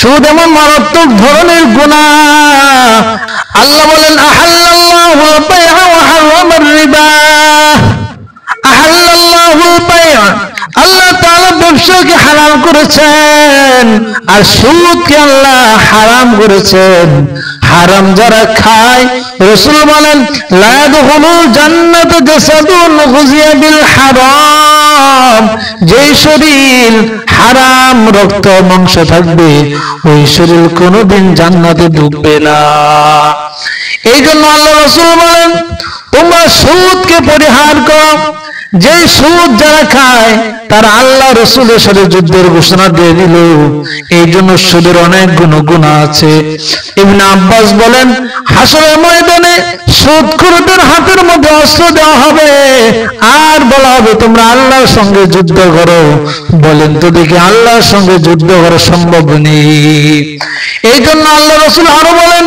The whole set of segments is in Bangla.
সুদ এমন মারাত্মক ধরনের গুনাহ। আল্লাহ বলেন আহাল্লাল্লাহুল বাই'a ওয়া হারামার রিবা। আহাল্লাল্লাহুল বাই'a, আল্লাহ তাআলা ব্যবসাকে হালাল করেছেন আর সুদকে আল্লাহ হারাম করেছেন। হারাম যারা খায়, রাসূল বলেন লা ইয়াদখুলুল জান্নাতা জাসাদুন গুযিয়া বিল হারাম। যেই শরীর হারাম রক্ত মাংস থাকবে ওই শরীর কোনোদিন জান্নাতে ঢুকবে না। এই জন্য আল্লাহ রাসূল বলেন তোমরা সুদকে পরিহার করো। যে সুদ যারা খায় তারা আল্লাহ রাসূলের সাথে যুদ্ধের ঘোষণা দিয়ে দিল। এই জন্য সুদের অনেক গুনাহ আছে। ইবনে আব্বাস বলেন হাসরের ময়দানে সুদখোরদের হাতের মধ্যে অস্ত্র দেওয়া হবে আর বলা হবে তোমরা আল্লাহর সঙ্গে যুদ্ধ করো। বলেন তো দেখি আল্লাহর সঙ্গে যুদ্ধ করা সম্ভব নেই। এই জন্য আল্লাহ রাসূল আরো বলেন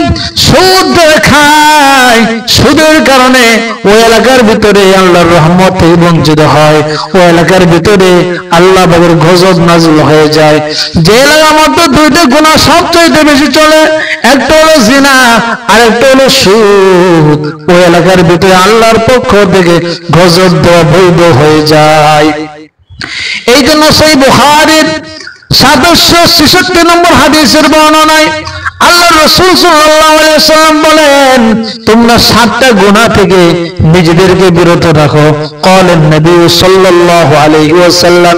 সুদ যারা খায় সুদের কারণে ওই এলাকার ভিতরে আল্লাহর রহমত থেকে বঞ্চিত হয়, ওই এলাকার ভিতরে আল্লাহ পাকের গজব নাযিল হয়ে যায়। যে এলাকার মধ্যে দুইটা গুনাহ সবচেয়ে বেশি চলে, একটা হলো জিনা আর একটা হলো সুদ, ওই এলাকার ভিতরে আল্লাহর পক্ষ থেকে গজব দেওয়া বৈধ হয়ে যায়। এই জন্য সহিহ বুখারীর 766 নম্বর হাদিসের বর্ণনায় আল্লাহ রাসূল সাল্লাল্লাহু আলাইহি ওয়াসাল্লাম বলেন তোমরা 7টা গুনাহ থেকে নিজেদেরকে বিরত রাখো। ক্বালেন নবী সাল্লাল্লাহু আলাইহি ওয়াসাল্লাম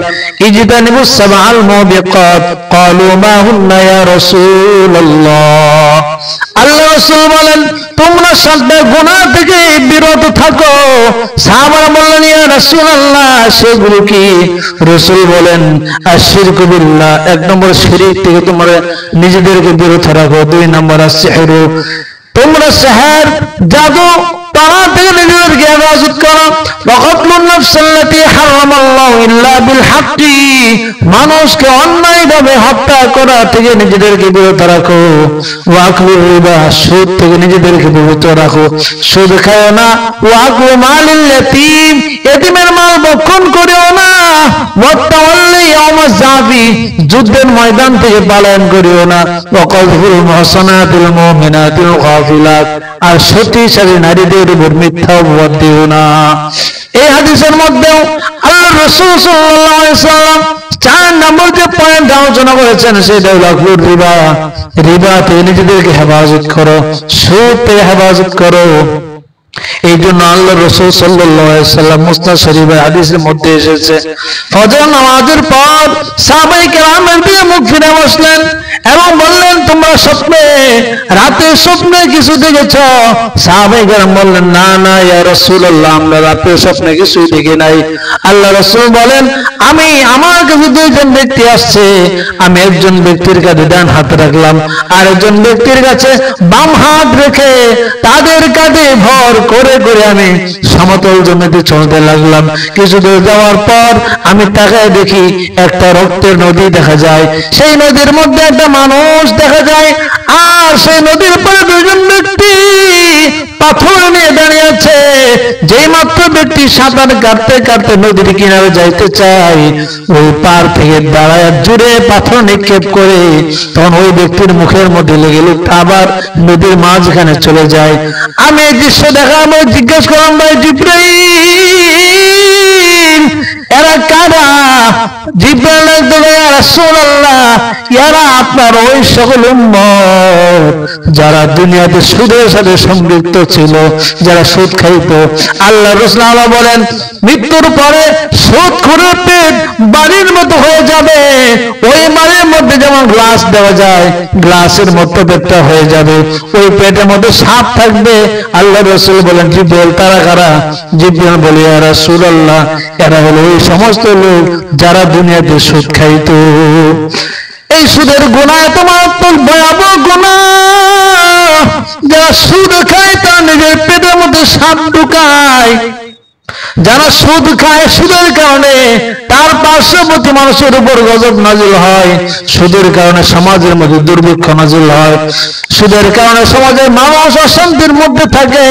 ইজতানিবুস সাবআল মুবিকাত। ক্বালু মা হুন্না ইয়া রাসূলুল্লাহ। আল্লাহ রাসূল বলেন তোমরা 7টা গুনাহ থেকে বিরত থাকো। সাহাবারা বললেন ইয়া রাসূলুল্লাহ সেগুলো কি? রাসূল বলেন আশিরকু বিল্লাহ, 1 নম্বর শিরক থেকে তোমরা নিজেদেরকে বিরত রাখো। 2 নম্বর আসিহরু, তোমরা সিহর জাদু তারা থেকে নিজেদেরকে হেফাজত করো। ওয়াকাতলুন নাফসাল্লাতী হারামাল্লাহু ইল্লা বিল হাক্কি, মানুষকে অন্যায়ভাবে হত্যা করা থেকে নিজেদেরকে বিরত রাখো। ওয়াকলুর রিবা, সুদ থেকে নিজেদেরকে বিরত রাখো, সুদ খাও না। ওয়াকলু মালিল ইয়াতীম, এতিমের মাল ভক্ষণ করিও না। ওয়াতাওয়াল্লি ইয়াওমাজ জাফি, যুদ্ধের ময়দান থেকে পলায়ন করিও না। ওয়াকাযফুল মুহসানাতিল মুমিনাতিল গাফিলাত, আর সতীসারী নারীদের উপর মিথ্যা অপবাদ দিও না। এই হাদিসের মধ্যেও আল্লাহ রাসূল সাল্লাল্লাহু আলাইহি ওয়াসাল্লাম 4 নম্বর যে পয়েন্ট আলোচনা করেছেন সেটা হলো আকুর রিবা। রিবা থেকে নিজেদেরকে হেফাজত করো, সুদ থেকে হেফাজত করো। এই জন্য আল্লাহ রাসূল সাল্লাল্লাহু আলাইহি ওয়াসাল্লাম মুসনাদ শরীফের হাদিসের মধ্যে এসেছে ফজর নামাজের পর সাহাবায়ে কেরামের দিকে মুখ ফিরে বসলেন এবং বললেন তোমরা স্বপ্নে, রাতে স্বপ্নে কিছু দেখেছ? সাহাবায়ে কেরাম বললেন না না ইয়া রাসূলুল্লাহ, আমরা রাতে স্বপ্নে কিছু দেখি নাই। আল্লাহ রাসূল বলেন আমার কাছে 2জন ব্যক্তি আসছে, আমি একজন ব্যক্তির কাঁধে ডান হাত রাখলাম আর একজন ব্যক্তির কাছে বাম হাত রেখে তাদের কাঁধে ভর করে করে আমি সমতল জমিতে চলতে লাগলাম। কিছু দূর যাওয়ার পর আমি তাকায় দেখি একটা রক্তের নদী দেখা যায়, সেই নদীর মধ্যে একটা মানুষ দেখা যায় আর সেই নদীর পরে 2জন ব্যক্তি পাথর নিয়ে দাঁড়িয়ে আছে। যেই মাত্র ব্যক্তি সাঁতার কাটতে কাটতে নদীর কিনারে যাইতে চায় ওই পার থেকে দাঁড়ায় জুড়ে পাথর নিক্ষেপ করে তখন ওই ব্যক্তির মুখের মধ্যে লেগে আবার নদীর মাঝখানে চলে যায়। আমি এই দৃশ্য দেখা আমি জিজ্ঞেস করলাম ভাই জিবরাইল এরা কারা? জিবরাইল বলে ইয়া রাসূলুল্লাহ এরা আপনার ওই সকল উম্মত যারা দুনিয়াতে সুদের সাথে সম্পৃক্ত ছিল, যারা সুদ খাইতো। আল্লাহ রাসূল বলেন মৃত্যুর পরে সুদখোরের পেট বাড়ির মতো হয়ে যাবে, ওই বাড়ির মধ্যে যেমন গ্লাস দেওয়া যায় গ্লাসের মতো পেটটা হয়ে যাবে, ওই পেটের মধ্যে সাপ থাকবে। আল্লাহ রাসূল বলেন জিবরাইল তারা কারা? জিবরাইল বলে ইয়া রাসূলুল্লাহ এরা হলো ওই সমস্ত লোক যারা দুনিয়াতে সুদ খাইতো। এই সুদের গুনাহ এত মারাত্মক ভয়াবহ গুনাহ, যারা সুদ খায় তারা নিজের পেটের মধ্যে সাপ ঢুকায়। যারা সুদ খায় সুদের কারণে তার পার্শ্ববর্তী মানুষের উপর গজব নাযিল হয়, সুদের কারণে সমাজের মধ্যে দুর্ভিক্ষ নাযিল হয়, সুদের কারণে সমাজের মানুষ অশান্তির মধ্যে থাকে।